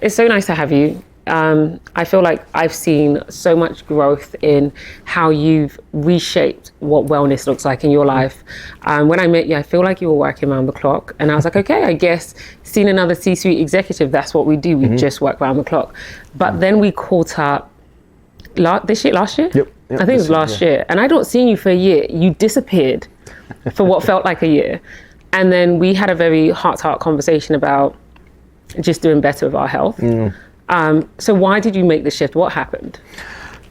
It's so nice to have you. I feel like I've seen so much growth in how you've reshaped what wellness looks like in your life. When I met you, I feel like you were working around the clock. And I was like, okay, I guess seeing another C-suite executive, that's what we do. We just work around the clock. But then we caught up last year? Yep. I think it was last year. And I don't see you for a year. You disappeared for what felt like a year. And then we had a very heart-to-heart conversation about just doing better with our health. So why did you make the shift? What happened?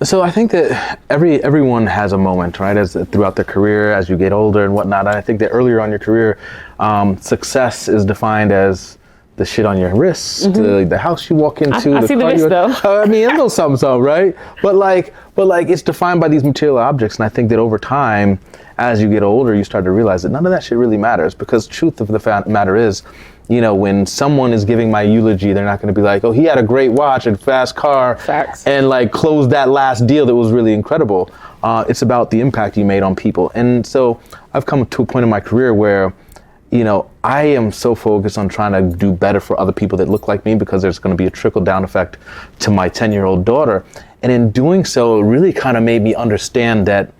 So I think that everyone has a moment, right? As throughout their career, as you get older and whatnot. I think that earlier on in your career, success is defined as the shit on your wrist, the house you walk into, I the see car the wrist, though. I mean, it's a little something, right? But like it's defined by these material objects, and I think that over time, as you get older, you start to realize that none of that shit really matters, because truth of the matter is, you know, when someone is giving my eulogy, they're not going to be like, oh, he had a great watch and fast car. Facts. And like closed that last deal that was really incredible. It's about the impact you made on people. And so I've come to a point in my career where, you know, I am so focused on trying to do better for other people that look like me, because there's going to be a trickle down effect to my 10-year-old daughter. And in doing so, it really kind of made me understand that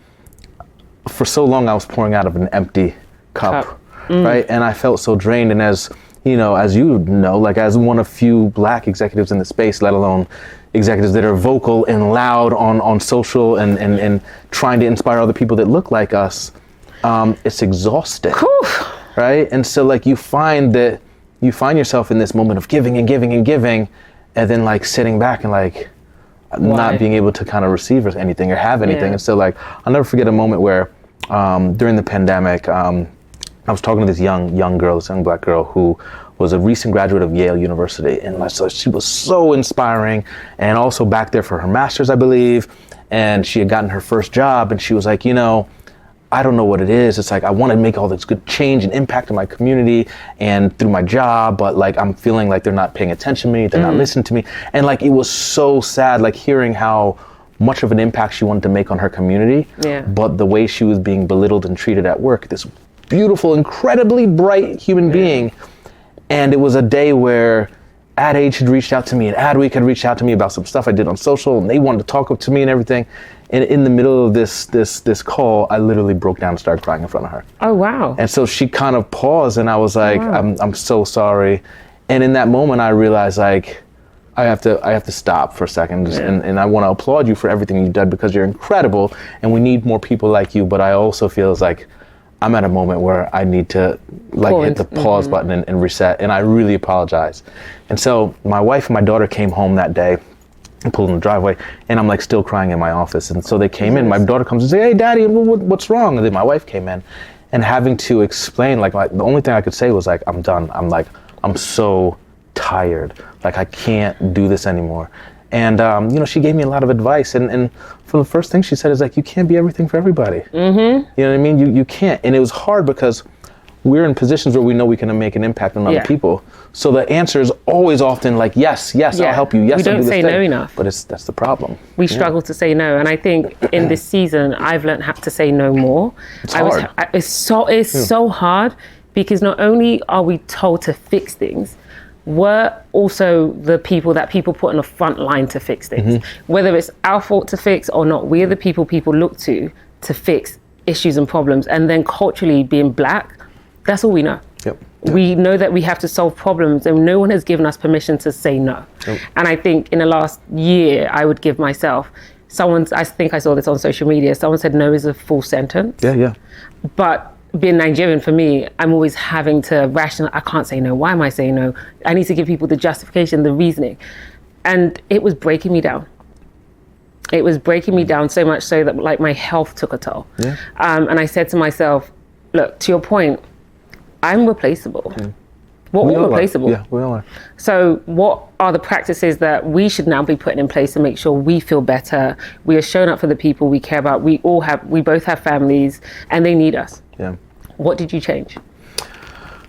for so long I was pouring out of an empty cup. Right? And I felt so drained. And as you know, like as one of few Black executives in the space, let alone executives that are vocal and loud on social and trying to inspire other people that look like us, it's exhausting. Right? And so like you find yourself in this moment of giving and giving and giving, and then like sitting back and like not being able to kind of receive anything or have anything. And so like I'll never forget a moment where during the pandemic, I was talking to this young girl, this young Black girl who was a recent graduate of Yale University. And so she was so inspiring, and also back there for her master's, I believe. And she had gotten her first job, and she was like, you know, I don't know what it is. It's like, I want to make all this good change and impact in my community and through my job, but like, I'm feeling like they're not paying attention to me. They're not listening to me. And like, it was so sad, like hearing how much of an impact she wanted to make on her community, but the way she was being belittled and treated at work, this beautiful, incredibly bright human being. And it was a day where Ad Age had reached out to me, and Adweek had reached out to me about some stuff I did on social, and they wanted to talk to me and everything. And in the middle of this call, I literally broke down and started crying in front of her. Oh, wow. And so she kind of paused, and I was like, I'm so sorry. And in that moment, I realized like, I have to stop for a second, and I want to applaud you for everything you've done, because you're incredible, and we need more people like you. But I also feel like I'm at a moment where I need to like hit the pause button and reset, and I really apologize. And so my wife and my daughter came home that day and pulled in the driveway, and I'm like still crying in my office. And so they came in, my daughter comes and says, hey daddy, what's wrong? And then my wife came in, and having to explain, like the only thing I could say was like, I'm done. I'm so tired. Like I can't do this anymore. And you know, she gave me a lot of advice, and for the first thing she said is like, you can't be everything for everybody. You know what I mean? You can't. And it was hard because we're in positions where we know we can make an impact on other people. So the answer is always often like, yes, I'll help you. Yes, we don't I'll do this say thing. no enough. But that's the problem. We struggle to say no, and I think in this season I've learned how to say no more. It's hard. It's so hard, because not only are we told to fix things, we're also the people that people put on the front line to fix things. Whether it's our fault to fix or not, we're the people look to fix issues and problems. And then culturally, being Black, that's all we know. We know that we have to solve problems, and no one has given us permission to say no. And I think in the last year, I would give myself, I think I saw this on social media, someone said no is a full sentence. But being Nigerian, for me, I'm always having to rationalize. I can't say no. Why am I saying no? I need to give people the justification, the reasoning. And it was breaking me down. It was breaking me down so much so that like my health took a toll. And I said to myself, look, to your point, I'm replaceable. We're all replaceable. Yeah, we all are. So what are the practices that we should now be putting in place to make sure we feel better? We are showing up for the people we care about. We both have families, and they need us. What did you change?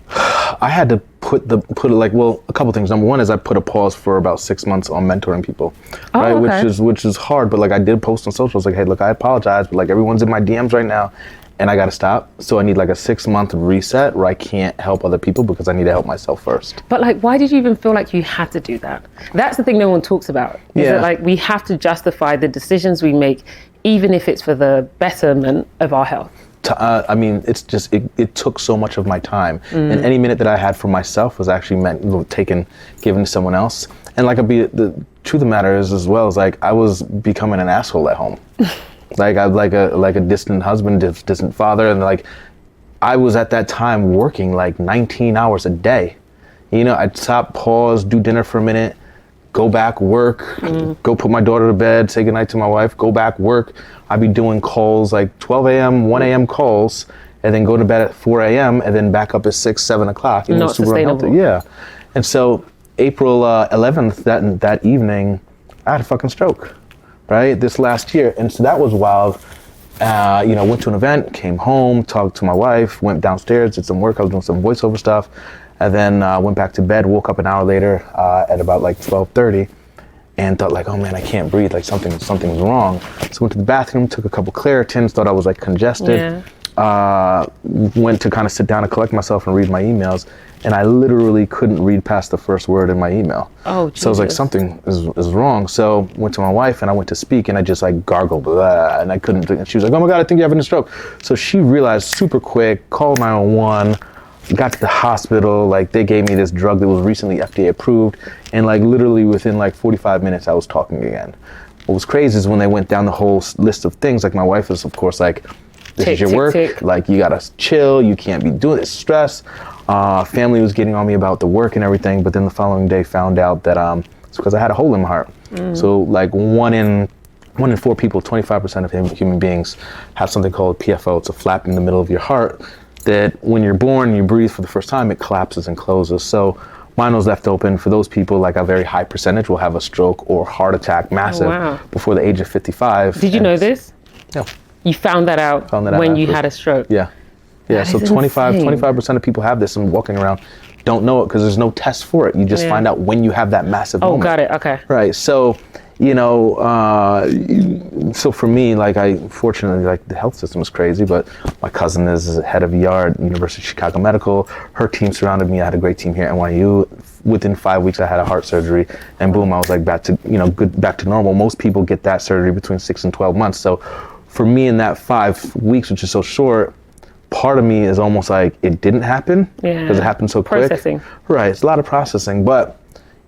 I had to put it like, well, a couple things. Number one is I put a pause for about 6 months on mentoring people, right? Okay. Which is hard, but like I did post on socials like, hey, look, I apologize, but like everyone's in my DMs right now, and I got to stop. So I need like a 6-month reset where I can't help other people because I need to help myself first. But like, why did you even feel like you had to do that? That's the thing no one talks about. Is that like we have to justify the decisions we make, even if it's for the betterment of our health. I mean, it's just, it took so much of my time. And any minute that I had for myself was actually given to someone else. And like, the truth of the matter is as well, is like, I was becoming an asshole at home. Like, I like a distant husband, distant father. And like, I was at that time working like 19 hours a day. You know, I'd stop, pause, do dinner for a minute, go back, work, go put my daughter to bed, say goodnight to my wife, go back, work. I'd be doing calls like 12 a.m., 1 a.m. calls, and then go to bed at 4 a.m. and then back up at 6, 7 o'clock. Not sustainable. Yeah. And so April 11th, that evening, I had a fucking stroke, right? This last year. And so that was wild. You know, went to an event, came home, talked to my wife, went downstairs, did some work. I was doing some voiceover stuff. And then went back to bed, woke up an hour later at about like 12:30. And thought like, oh man, I can't breathe, like something's wrong. So went to the bathroom, took a couple Claritins, thought I was like congested. Went to kind of sit down and collect myself and read my emails. And I literally couldn't read past the first word in my email. Oh, Jesus. So I was like, something is wrong. So went to my wife and I went to speak and I just like gargled, blah, and I couldn't, and she was like, oh my God, I think you're having a stroke. So she realized super quick, called 911, got to the hospital, like they gave me this drug that was recently FDA approved, and like literally within like 45 minutes I was talking again. What was crazy is when they went down the whole list of things, like my wife was of course like, this is your work, like you gotta chill, you can't be doing this, stress. Family was getting on me about the work and everything, but then the following day found out that it's because I had a hole in my heart. So like one in 4 people, 25% of human beings have something called PFO. It's a flap in the middle of your heart that when you're born, you breathe for the first time, it collapses and closes. So mine was left open. For those people, like a very high percentage will have a stroke or heart attack, massive, before the age of 55. Did you know this? No. You found that out when you had a stroke? Yeah. Yeah, so 25% of people have this and walking around don't know it because there's no test for it. You just find out when you have that massive moment. Oh, got it, okay. Right, so, you know, so for me, like fortunately, like the health system is crazy, but my cousin is head of ER at University of Chicago Medical. Her team surrounded me. I had a great team here at NYU. Within 5 weeks, I had a heart surgery and boom, I was like back to normal. Most people get that surgery between 6 and 12 months. So for me in that 5 weeks, which is so short, part of me is almost like it didn't happen because it happened so quick. Processing. Right, it's a lot of processing, but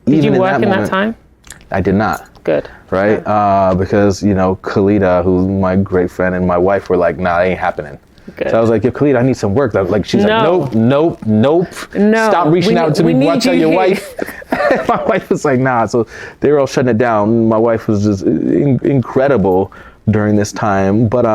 did even you work in moment, that time? I did not. Good. Right, because you know Khalida, who's my great friend, and my wife were like, "Nah, it ain't happening." Good. So I was like, "Yo, Khalida, I need some work." Like she's like, "Nope. No. Stop reaching out to me. Watch out your wife." My wife was like, "Nah." So they were all shutting it down. My wife was just incredible during this time, but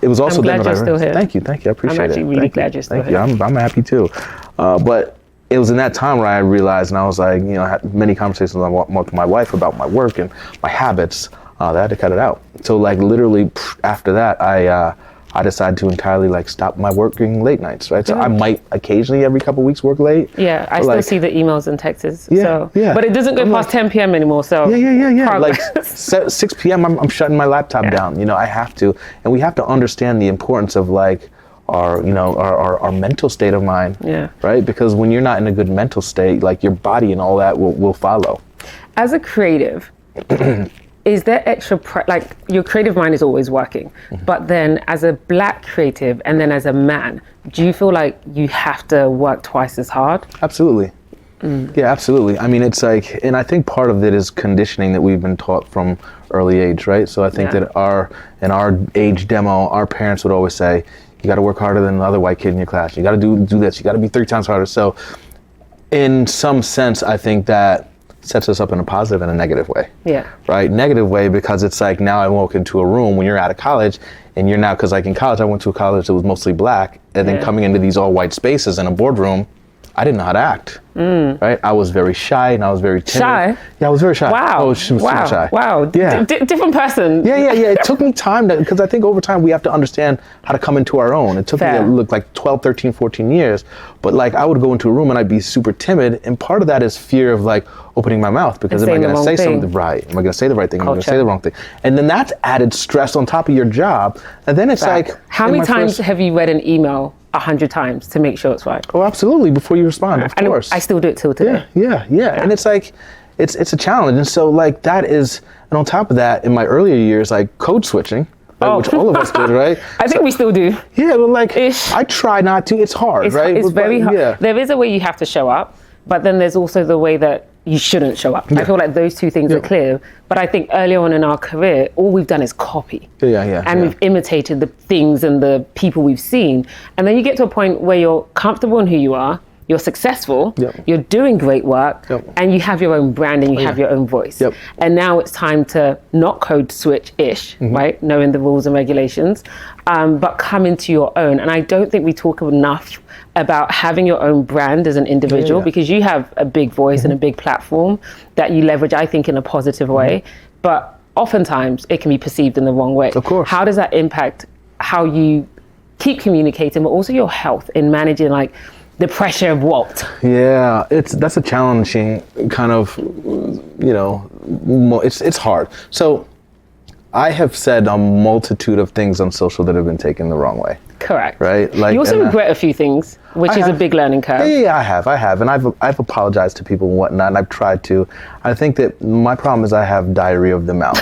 it was also. I'm glad you're still here. Thank you. I appreciate it. I'm actually really glad you're still here. I'm happy too. But it was in that time where I realized, and I was like, you know, I had many conversations with my wife about my work and my habits. That I had to cut it out. So like literally after that, I decided to entirely like stop my working late nights, right? So I might occasionally every couple of weeks work late. Yeah, I still see the emails and texts. But it doesn't go past 10 p.m. anymore. So yeah. Like 6 p.m. I'm shutting my laptop down. You know, I have to, and we have to understand the importance of like our mental state of mind. Yeah. Right, because when you're not in a good mental state, like your body and all that will follow. As a creative. Is there extra, like your creative mind is always working, but then as a Black creative and then as a man, do you feel like you have to work twice as hard? Absolutely. Yeah, absolutely. I mean, it's like, and I think part of it is conditioning that we've been taught from early age, right? So I think that in our age demo, our parents would always say, you got to work harder than the other white kid in your class. You got to do this. You got to be 3 times harder. So in some sense, I think that sets us up in a positive and a negative way. Yeah. Right? Negative way because it's like now I walk into a room when you're out of college and you're now, because like in college, I went to a college that was mostly Black and then coming into these all white spaces in a boardroom, I didn't know how to act. Right? I was very shy and I was very timid. Shy? Yeah, I was very shy. Wow. I was super shy. Wow. Yeah. Different person. Yeah. It took me time because I think over time we have to understand how to come into our own. It took me, like 12, 13, 14 years. But like I would go into a room and I'd be super timid. And part of that is fear of like opening my mouth because am I going to say something right? Am I going to say the right thing? Am I going to say the wrong thing? And then that's added stress on top of your job. And then it's like... How many times have you read an email 100 times to make sure it's right? Oh, absolutely. Before you respond, of course. I still do it till today. Yeah. And it's like, it's a challenge. And so like that is, and on top of that, in my earlier years, like code switching, which all of us did, right? I think we still do. Yeah, but like, I try not to. It's hard, right? It's very hard. Yeah. There is a way you have to show up, but then there's also the way that you shouldn't show up. I feel like those two things are clear. But I think early on in our career, all we've done is copy. And we've imitated the things and the people we've seen. And then you get to a point where you're comfortable in who you are, you're successful, you're doing great work, and you have your own brand and you have your own voice. And now it's time to not code switch-ish, right? Knowing the rules and regulations, but come into your own. And I don't think we talk enough about having your own brand as an individual because you have a big voice and a big platform that you leverage, I think, in a positive way. But oftentimes it can be perceived in the wrong way. Of course. How does that impact how you keep communicating, but also your health in managing like the pressure of what? Yeah, that's a challenging kind of, it's hard. So I have said a multitude of things on social that have been taken the wrong way. Correct. Right? Like, you also regret a few things, which is a big learning curve. Yeah, I have. And I've apologized to people and whatnot, and I've tried to. I think that my problem is I have diarrhea of the mouth.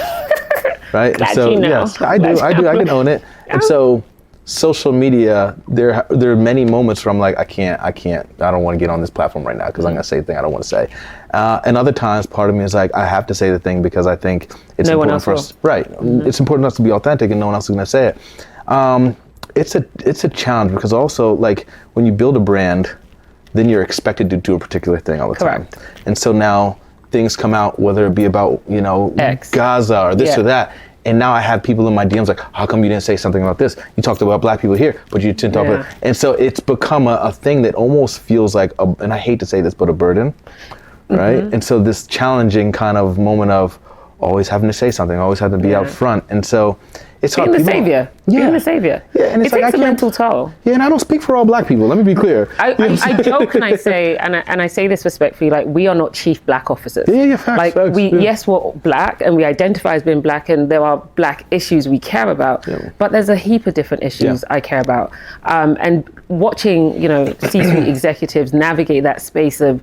Right? Glad so you know. yes, I do. I can own it. And so social media, there are many moments where I'm like, I don't want to get on this platform right now because I'm going to say the thing I don't want to say. And other times, part of me is like, I have to say the thing because I think it's important for us. Right. It's important for us to be authentic and no one else is going to say it. It's a challenge because also like when you build a brand, then you're expected to do a particular thing all the time. And so now things come out, whether it be about, Gaza or this or that. And now I have people in my DMs like, how come you didn't say something about this? You talked about black people here, but you didn't talk about it. And so it's become a thing that almost feels like, and I hate to say this, but a burden, right? And so this challenging kind of moment of always having to say something, always having to be out front. And so it's hard. Being the savior. Being the savior. Yeah, and it's it like, takes a mental toll. Yeah, and I don't speak for all black people. Let me be clear. I joke and I say, and I say this respectfully, like we are not chief black officers. Facts, yes, we're black and we identify as being black and there are black issues we care about, but there's a heap of different issues I care about. And watching, C-suite executives navigate that space of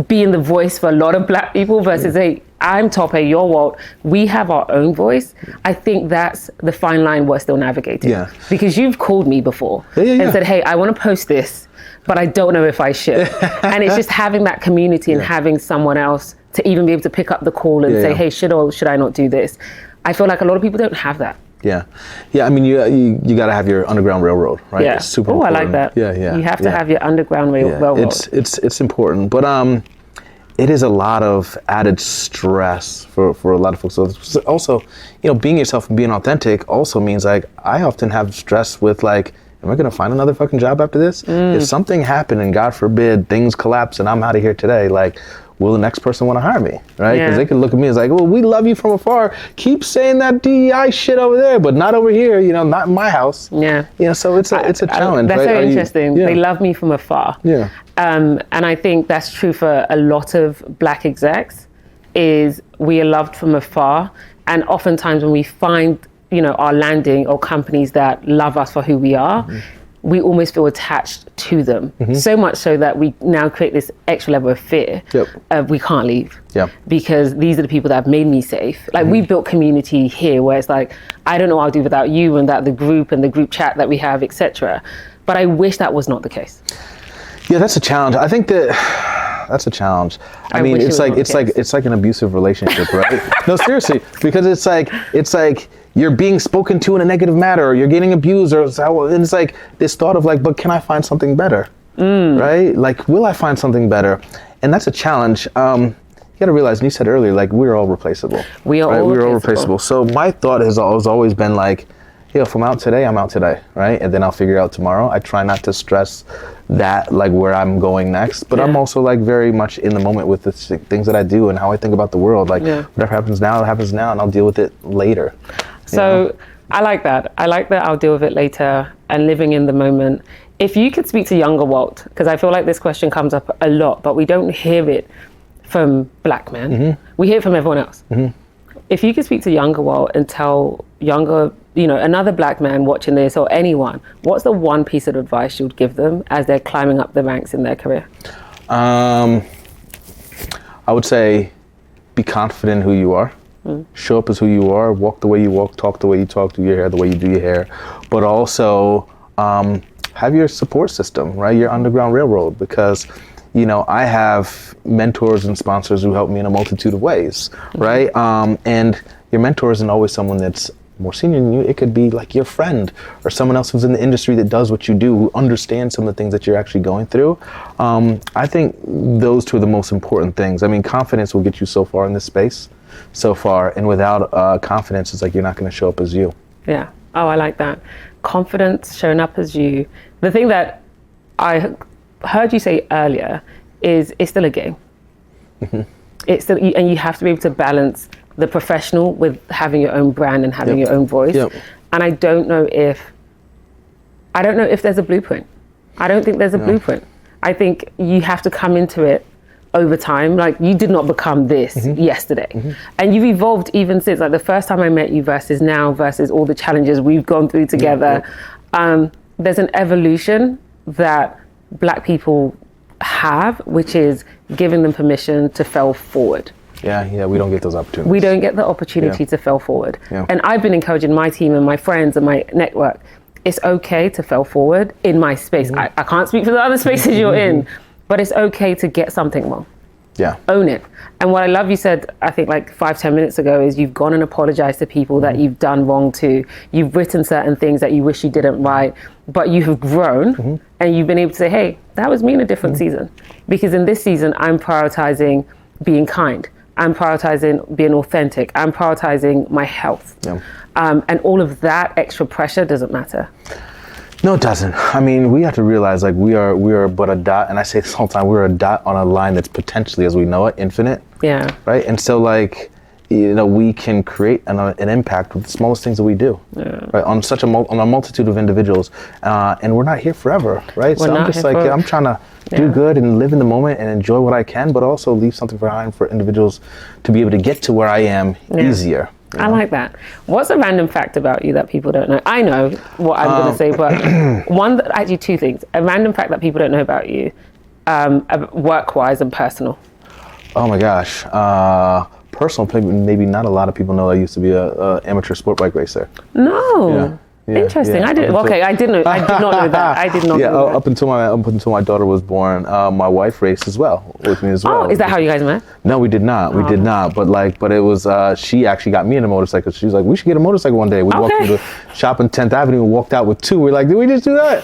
being the voice for a lot of black people versus I'm Tope, you're Walt. We have our own voice. I think that's the fine line we're still navigating. Because you've called me before and said, hey, I want to post this, but I don't know if I should. And it's just having that community and having someone else to even be able to pick up the call and say, hey, should or should I not do this? I feel like a lot of people don't have that. Yeah. I mean, you got to have your underground railroad, right? Yeah. It's super important. I like that. Yeah. You have to have your underground railroad. It's important, but it is a lot of added stress for a lot of folks. So also, being yourself and being authentic also means like I often have stress with like, am I going to find another fucking job after this? If something happened and God forbid things collapse and I'm out of here today, like, will the next person want to hire me, right? Because they can look at me as like, well, we love you from afar. Keep saying that DEI shit over there, but not over here, not in my house. So it's a challenge. That's right? very interesting. They love me from afar. And I think that's true for a lot of black execs, is we are loved from afar. And oftentimes when we find, our landing or companies that love us for who we are, we almost feel attached to them. So much so that we now create this extra level of fear of we can't leave. Because these are the people that have made me safe. Like we built community here where it's like, I don't know what I'll do without you and that the group chat that we have, etc. But I wish that was not the case. Yeah, that's a challenge. I think that's a challenge. I mean, it's like an abusive relationship, right? No, seriously, because it's like you're being spoken to in a negative manner, or you're getting abused, and it's like this thought of like, but can I find something better, right? Like, will I find something better? And that's a challenge. You got to realize, and you said earlier, like we're all replaceable. We're all replaceable. So my thought has always been like, if I'm out today, I'm out today, right? And then I'll figure it out tomorrow. I try not to stress that, like where I'm going next, but I'm also like very much in the moment with the things that I do and how I think about the world. Like whatever happens now, it happens now, and I'll deal with it later. So I like that. I like that I'll deal with it later and living in the moment. If you could speak to younger Walt, because I feel like this question comes up a lot, but we don't hear it from black men. We hear it from everyone else. If you could speak to younger Walt and tell younger, another black man watching this or anyone, what's the one piece of advice you'd give them as they're climbing up the ranks in their career? I would say be confident in who you are. Show up as who you are, walk the way you walk, talk the way you talk, do your hair the way you do your hair, but also have your support system, right? Your Underground Railroad, because I have mentors and sponsors who help me in a multitude of ways, right? And your mentor isn't always someone that's more senior than you. It could be like your friend or someone else who's in the industry that does what you do, who understands some of the things that you're actually going through. I think those two are the most important things. I mean, confidence will get you so far in this space, so far, and without confidence, it's like you're not going to show up as you. Yeah. Oh, I like that. Confidence, showing up as you. The thing that I heard you say earlier is it's still a game. It's still, and you have to be able to balance the professional with having your own brand and having your own voice. And I don't know if there's a blueprint. I don't think there's a blueprint. I think you have to come into it over time. Like, you did not become this yesterday. And you've evolved even since, like the first time I met you versus now versus all the challenges we've gone through together. There's an evolution that black people have, which is giving them permission to fail forward. Yeah, we don't get those opportunities. We don't get the opportunity to fail forward. And I've been encouraging my team and my friends and my network, it's okay to fail forward in my space. I can't speak for the other spaces you're in, but it's okay to get something wrong. Own it. And what I love you said, I think like 5-10 minutes ago, is you've gone and apologized to people that you've done wrong to. You've written certain things that you wish you didn't write, but you have grown and you've been able to say, hey, that was me in a different season. Because in this season, I'm prioritizing being kind. I'm prioritizing being authentic. I'm prioritizing my health. And all of that extra pressure doesn't matter. No, it doesn't. I mean, we have to realize, like, we are but a dot, and I say this all the time, we're a dot on a line that's potentially, as we know it, infinite. Right? And so, like, we can create an impact with the smallest things that we do, right? On a multitude of individuals, and we're not here forever, right? So I'm just like, I'm trying to do good and live in the moment and enjoy what I can, but also leave something behind for individuals to be able to get to where I am easier. I like that. What's a random fact about you that people don't know? I know what I'm going to say, but actually two things. A random fact that people don't know about you, work-wise and personal. Oh my gosh. Personal, maybe not a lot of people know I used to be a amateur sport bike racer. No. Interesting. I did not know that. I did not know that. Up until my daughter was born, my wife raced as well with me as well. Oh, is that how you guys met? No, we did not. We did not. But it was. She actually got me in a motorcycle. She was like, "We should get a motorcycle one day." We walked through the shop on 10th Avenue and walked out with two. We're like, "Did we just do that?"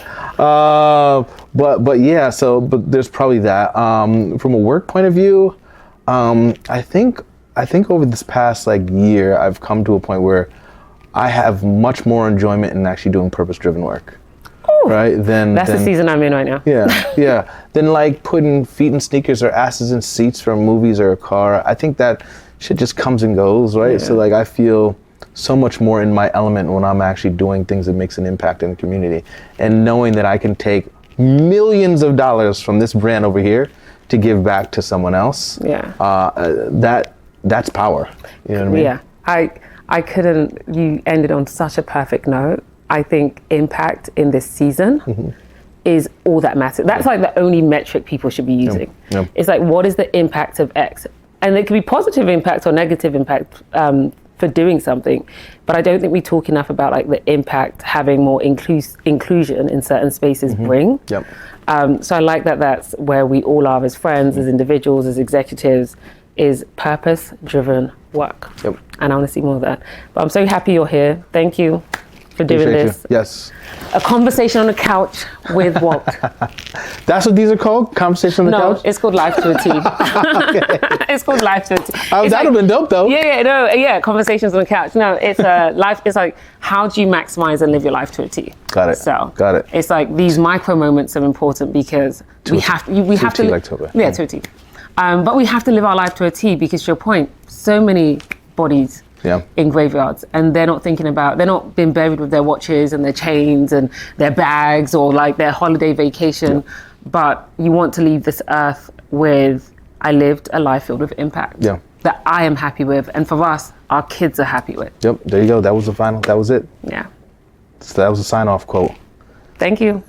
But yeah. So, but there's probably that. From a work point of view, I think over this past year, I've come to a point where I have much more enjoyment in actually doing purpose-driven work. Ooh, right? That's the season I'm in right now. Yeah. Than putting feet in sneakers or asses in seats from movies or a car. I think that shit just comes and goes, right? Yeah. So I feel so much more in my element when I'm actually doing things that makes an impact in the community. And knowing that I can take millions of dollars from this brand over here to give back to someone else. Yeah. That's power. You know what I mean? Yeah. You ended on such a perfect note. I think impact in this season is all that matters. That's the only metric people should be using. It's what is the impact of X? And it could be positive impact or negative impact for doing something, but I don't think we talk enough about the impact having more inclusion in certain spaces bring. So I like that that's where we all are as friends, as individuals, as executives, is purpose-driven work. And I want to see more of that. But I'm so happy you're here. Thank you for doing Appreciate this. You. Yes. A conversation on the couch with Walt. That's what these are called? Conversation on the couch? No, it's called Life to a T. It's called Life to a T. That would have been dope though. Yeah, Conversations on the couch. No, it's a life. It's like, how do you maximize and live your life to a T? Got it. So got it. It's like these micro moments are important because we have to like Tope. Yeah, to a T. But we have to live our life to a T because, to your point, so many bodies in graveyards, and they're not being buried with their watches and their chains and their bags or like their holiday vacation. But you want to leave this earth with, I lived a life filled with impact that I am happy with, and for us, our kids are happy with. Yep, there you go. That was the final. That was it. Yeah. So that was a sign-off quote. Thank you.